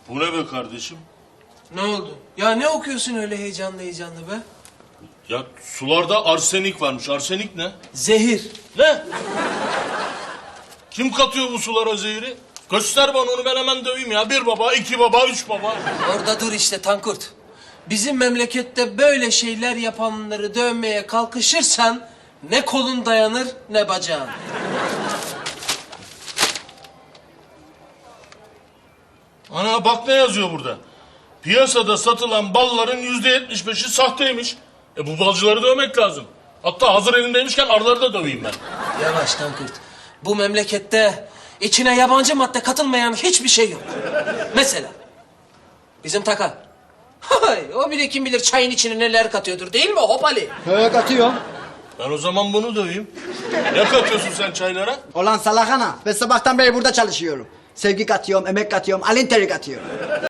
Bu ne be kardeşim? Ne oldu? Ya ne okuyorsun öyle heyecanlı heyecanlı be? Ya sularda arsenik varmış. Arsenik ne? Zehir. Ne? Kim katıyor bu sulara zehri? Göster bana onu, ben hemen döveyim ya. Bir baba, iki baba, üç baba. Orada dur işte Tankurt. Bizim memlekette böyle şeyler yapanları dövmeye kalkışırsan ne kolun dayanır ne bacağın. Ana bak ne yazıyor burada. Piyasada satılan balların %75'i sahteymiş. Bu balcıları dövmek lazım. Hatta hazır elimdeymişken arıları da döveyim ben. Yavaş Tankurt. Bu memlekette içine yabancı madde katılmayan hiçbir şey yok. Mesela bizim Taka. Hay, o bile kim bilir çayın içine neler katıyordur değil mi Hop Ali? Evet atıyorum. Ben o zaman bunu döveyim. Ne katıyorsun sen çaylara? Olan salakana. Ben sabahtan beri burada çalışıyorum. Sevgi katıyorum, emek katıyorum, alın teri katıyorum.